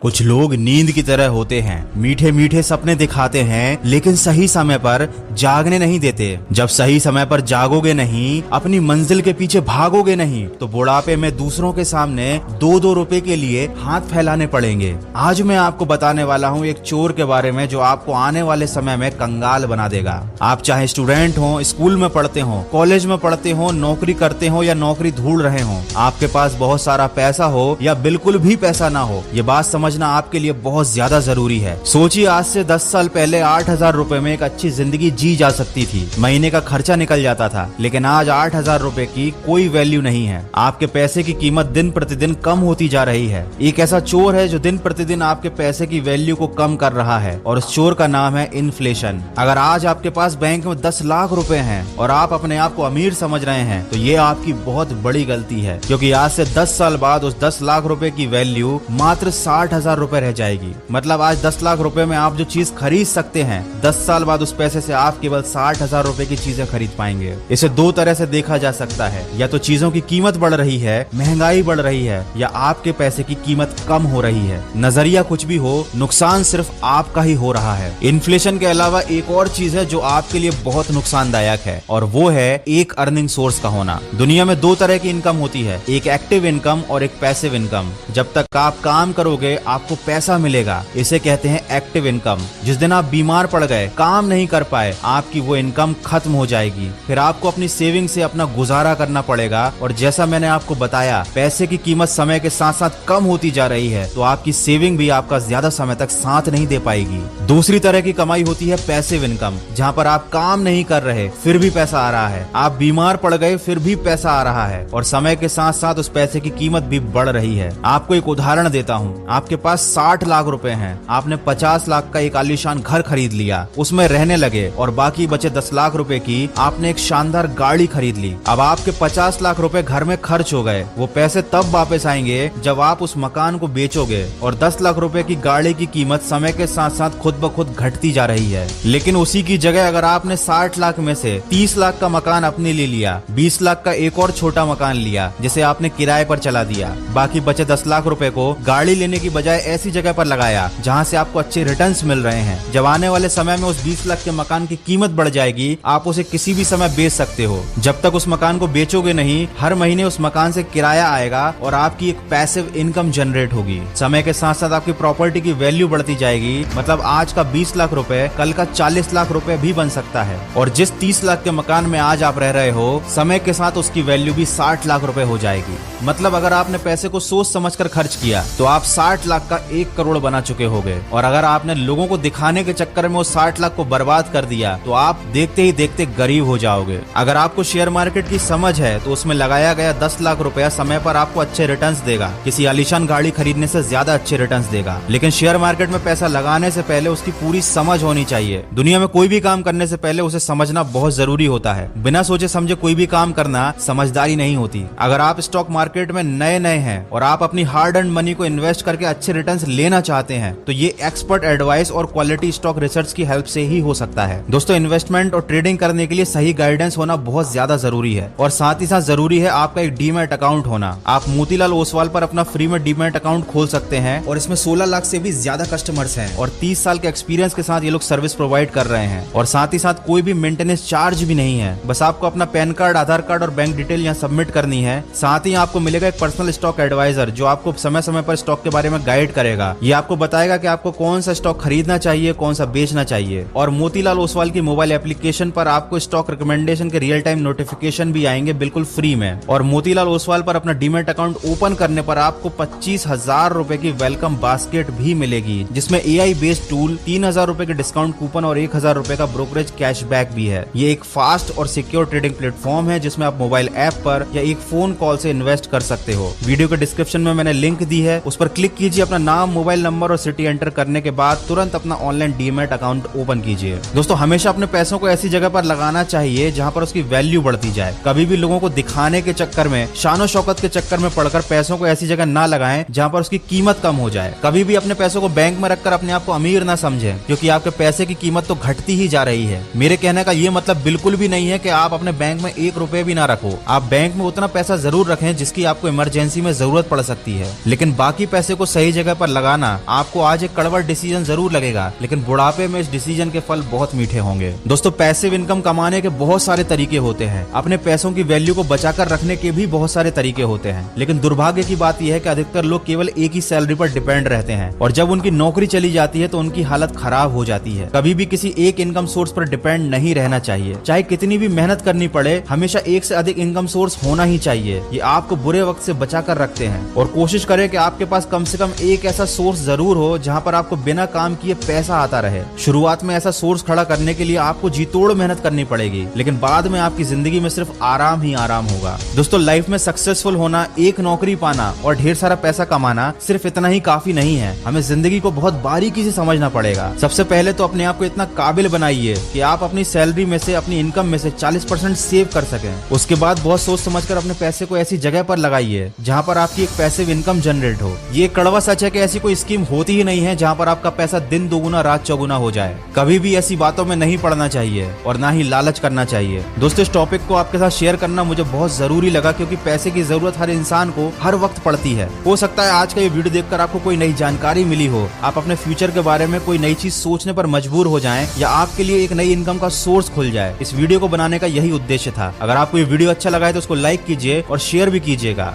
कुछ लोग नींद की तरह होते हैं, मीठे मीठे सपने दिखाते हैं, लेकिन सही समय पर जागने नहीं देते। जब सही समय पर जागोगे नहीं, अपनी मंजिल के पीछे भागोगे नहीं, तो बुढ़ापे में दूसरों के सामने 2-2 रुपए के लिए हाथ फैलाने पड़ेंगे। आज मैं आपको बताने वाला हूँ एक चोर के बारे में जो आपको आने वाले समय में कंगाल बना देगा। आप चाहे स्टूडेंट हो, स्कूल में पढ़ते हो, कॉलेज में पढ़ते हो, नौकरी करते हो या नौकरी ढूंढ रहे हो, आपके पास बहुत सारा पैसा हो या बिल्कुल भी पैसा ना हो, ये बात समझना आपके लिए बहुत ज्यादा जरूरी है। सोचिए, आज से 10 साल पहले 8,000 रुपए में एक अच्छी जिंदगी जी जा सकती थी, महीने का खर्चा निकल जाता था। लेकिन आज 8,000 रुपए की कोई वैल्यू नहीं है। आपके पैसे की कीमत दिन प्रतिदिन कम होती जा रही है। एक ऐसा चोर है जो दिन प्रतिदिन आपके पैसे की वैल्यू को कम कर रहा है, और उस चोर का नाम है इन्फ्लेशन। अगर आज आपके पास बैंक में 10 लाख रुपए हैं और आप अपने आप को अमीर समझ रहे हैं, तो ये आपकी बहुत बड़ी गलती है, क्योंकि आज से 10 साल बाद उस 10 लाख रुपए की वैल्यू मात्र 60,000 रुपए रह जाएगी। मतलब आज 10 लाख रुपए में आप जो चीज खरीद सकते हैं, 10 साल बाद उस पैसे से आप केवल 60,000 रुपए की चीजें खरीद पाएंगे। इसे दो तरह से देखा जा सकता है, या तो चीजों की कीमत बढ़ रही है, महंगाई बढ़ रही है, या आपके पैसे की कीमत कम हो रही है। नजरिया कुछ भी हो, नुकसान सिर्फ आपका ही हो रहा है। इन्फ्लेशन के अलावा एक और चीज है जो आपके लिए बहुत नुकसानदायक है, और वो है एक अर्निंग सोर्स का होना। दुनिया में दो तरह की इनकम होती है, एक एक्टिव इनकम और एक पैसिव इनकम। जब तक आप काम करोगे आपको पैसा मिलेगा, इसे कहते हैं एक्टिव इनकम। जिस दिन आप बीमार पड़ गए, काम नहीं कर पाए, आपकी वो इनकम खत्म हो जाएगी। फिर आपको अपनी सेविंग से अपना गुजारा करना पड़ेगा, और जैसा मैंने आपको बताया, पैसे की कीमत समय के साथ साथ कम होती जा रही है, तो आपकी सेविंग भी आपका ज्यादा समय तक साथ नहीं दे पाएगी। दूसरी तरह की कमाई होती है पैसिव इनकम, जहाँ पर आप काम नहीं कर रहे फिर भी पैसा आ रहा है, आप बीमार पड़ गए फिर भी पैसा आ रहा है, और समय के साथ साथ उस पैसे की कीमत भी बढ़ रही है। आपको एक उदाहरण देता हूँ। आपके पास 60 लाख रुपए हैं, आपने 50 लाख का एक आलीशान घर खरीद लिया, उसमें रहने लगे, और बाकी बचे 10 लाख रुपए की आपने एक शानदार गाड़ी खरीद ली। अब आपके 50 लाख रुपए घर में खर्च हो गए। वो पैसे तब वापस आएंगे जब आप उस मकान को बेचोगे, और 10 लाख रुपए की गाड़ी की कीमत समय के साथ साथ खुद ब खुद घटती जा रही है। लेकिन उसी की जगह अगर आपने 60 लाख में से 30 लाख का मकान अपने लिए लिया, 20 लाख का एक और छोटा मकान लिया जिसे आपने किराए पर चला दिया, बाकी बचे 10 लाख रुपए को गाड़ी लेने की बजाय ऐसी जगह पर लगाया जहां से आपको अच्छे रिटर्न्स मिल रहे हैं, जब आने वाले समय में उस 20 लाख के मकान की कीमत बढ़ जाएगी, आप उसे किसी भी समय बेच सकते हो। जब तक उस मकान को बेचोगे नहीं, हर महीने उस मकान से किराया आएगा और आपकी एक पैसिव इनकम जनरेट होगी। समय के साथ साथ आपकी प्रॉपर्टी की वैल्यू बढ़ती जाएगी। मतलब आज का 20 लाख रुपए कल का 40 लाख रुपए भी बन सकता है, और जिस 30 लाख के मकान में आज आप रह रहे हो, समय के साथ उसकी वैल्यू भी 60 लाख रुपए हो जाएगी। मतलब अगर आपने पैसे को सोच समझकर खर्च किया तो आप 60 लाख का 1 करोड़ बना चुके होंगे, और अगर आपने लोगों को दिखाने के चक्कर में उस 60 लाख को बर्बाद कर दिया तो आप देखते ही देखते गरीब हो जाओगे। अगर आपको शेयर मार्केट की समझ है तो उसमें लगाया गया 10 लाख रुपया समय पर आपको अच्छे रिटर्न्स देगा, किसी आलीशान गाड़ी खरीदने से ज्यादा अच्छे रिटर्न्स देगा। लेकिन शेयर मार्केट में पैसा लगाने से पहले उसकी पूरी समझ होनी चाहिए। दुनिया में कोई भी काम करने से पहले उसे समझना बहुत जरूरी होता है। बिना सोचे समझे कोई भी काम करना समझदारी नहीं होती। अगर आप स्टॉक मार्केट में नए नए हैं और आप अपनी हार्ड अर्न्ड मनी को इन्वेस्ट करके अच्छे रिटर्न्स लेना चाहते हैं, तो ये एक्सपर्ट एडवाइस और क्वालिटी स्टॉक रिसर्च की हेल्प से ही हो सकता है। दोस्तों, इन्वेस्टमेंट और ट्रेडिंग करने के लिए सही गाइडेंस होना बहुत ज्यादा जरूरी है, और साथ ही साथ जरूरी है आपका एक डीमैट अकाउंट होना। आप मोतीलाल ओसवाल पर अपना फ्री में डीमैट अकाउंट खोल सकते हैं, और इसमें 16 लाख से भी ज्यादा कस्टमर्स हैं, और 30 साल के एक्सपीरियंस के साथ ये लोग सर्विस प्रोवाइड कर रहे हैं, और साथ ही साथ कोई भी मेंटेनेंस चार्ज भी नहीं है। बस आपको अपना पैन कार्ड, आधार कार्ड और बैंक डिटेल यहाँ सबमिट करनी है। साथ ही आपको मिलेगा एक पर्सनल स्टॉक एडवाइजर जो आपको समय समय पर स्टॉक के बारे में गाइड करेगा। ये आपको बताएगा कि आपको कौन सा स्टॉक खरीदना चाहिए, कौन सा बेचना चाहिए। और मोतीलाल ओसवाल की मोबाइल एप्लीकेशन पर आपको स्टॉक रिकमेंडेशन के रियल टाइम नोटिफिकेशन भी आएंगे बिल्कुल फ्री में। और मोतीलाल ओसवाल पर अपना डीमैट अकाउंट ओपन करने पर आपको 25,000 रुपए की वेलकम बास्केट भी मिलेगी, जिसमें AI बेस्ड टूल, 3,000 रुपए के डिस्काउंट कूपन और 1,000 रुपए का ब्रोकरेज कैशबैक भी है। ये एक फास्ट और सिक्योर ट्रेडिंग प्लेटफॉर्म है जिसमें आप मोबाइल ऐप पर या एक फोन कॉल से इन्वेस्ट कर सकते हो। वीडियो के डिस्क्रिप्शन में मैंने लिंक दी है, उस पर क्लिक कीजिए, अपना नाम, मोबाइल नंबर और सिटी एंटर करने के बाद तुरंत अपना ऑनलाइन डीमैट अकाउंट ओपन कीजिए। दोस्तों, हमें हमेशा अपने पैसों को ऐसी जगह पर लगाना चाहिए जहाँ पर उसकी वैल्यू बढ़ती जाए। कभी भी लोगों को दिखाने के चक्कर में, शानो शौकत के चक्कर में पड़कर पैसों को ऐसी जगह ना लगाएं जहाँ पर उसकी कीमत कम हो जाए। कभी भी अपने पैसों को बैंक में रखकर अपने आप को अमीर ना समझें, क्योंकि आपके पैसे की कीमत तो घटती ही जा रही है। मेरे कहने का ये मतलब बिल्कुल भी नहीं है कि आप अपने बैंक में 1 रुपए भी ना रखो। आप बैंक में उतना पैसा जरूर रखें जिसकी आपको इमरजेंसी में जरूरत पड़ सकती है, लेकिन बाकी पैसे को सही जगह पर लगाना आपको आज एक कड़वा डिसीजन जरूर लगेगा, लेकिन बुढ़ापे में इस डिसीजन के फल बहुत मीठे होंगे। दोस्तों, पैसिव इनकम कमाने के बहुत सारे तरीके होते हैं। अपने पैसों की वैल्यू को बचाकर रखने के भी बहुत सारे तरीके होते हैं, लेकिन दुर्भाग्य की बात यह है कि अधिकतर लोग केवल एक ही सैलरी पर डिपेंड रहते हैं, और जब उनकी नौकरी चली जाती है तो उनकी हालत खराब हो जाती है। कभी भी किसी एक इनकम सोर्स पर डिपेंड नहीं रहना चाहिए, चाहे कितनी भी मेहनत करनी पड़े। हमेशा एक से अधिक इनकम सोर्स होना ही चाहिए। ये आपको बुरे वक्त से बचा कर रखते हैं। और कोशिश करें कि आपके पास कम से कम एक ऐसा सोर्स जरूर हो जहां पर आपको बिना काम किए पैसा आता रहे। शुरुआत में ऐसा सोर्स खड़ा करने के लिए आपको जी तोड़ मेहनत करनी पड़ेगी, लेकिन बाद में आपकी जिंदगी में सिर्फ आराम ही आराम होगा। दोस्तों, लाइफ में सक्सेसफुल होना, एक नौकरी पाना और ढेर सारा पैसा कमाना सिर्फ इतना ही काफी नहीं है। हमें जिंदगी को बहुत बारीकी से समझना पड़ेगा। सबसे पहले तो अपने आप को इतना काबिल बनाइए कि आप अपनी सैलरी में से, अपनी इनकम में से 40% सेव कर सकें। उसके बाद बहुत सोच समझकर अपने पैसे को ऐसी जगह पर लगाइए जहां पर आपकी एक पैसिव इनकम जनरेट हो। ये कड़वा सच है कि ऐसी कोई स्कीम होती ही नहीं है जहां पर आपका पैसा दिन दोगुना रात चौगुना हो जाए। कभी भी ऐसी बातों में नहीं पड़ना चाहिए और ना ही लालच करना चाहिए। दोस्तों, इस टॉपिक को आपके साथ शेयर करना मुझे बहुत जरूरी लगा, क्योंकि पैसे की जरूरत हर इंसान को हर वक्त पड़ती है। हो सकता है आज का ये वीडियो देखकर आपको कोई नई जानकारी मिली हो, आप अपने फ्यूचर के बारे में कोई नई चीज सोचने पर मजबूर हो जाएं, या आपके लिए एक नई इनकम का सोर्स खुल जाए। इस वीडियो को बनाने का यही उद्देश्य था। अगर आपको ये वीडियो अच्छा लगा है तो उसको लाइक कीजिए और शेयर भी कीजिएगा।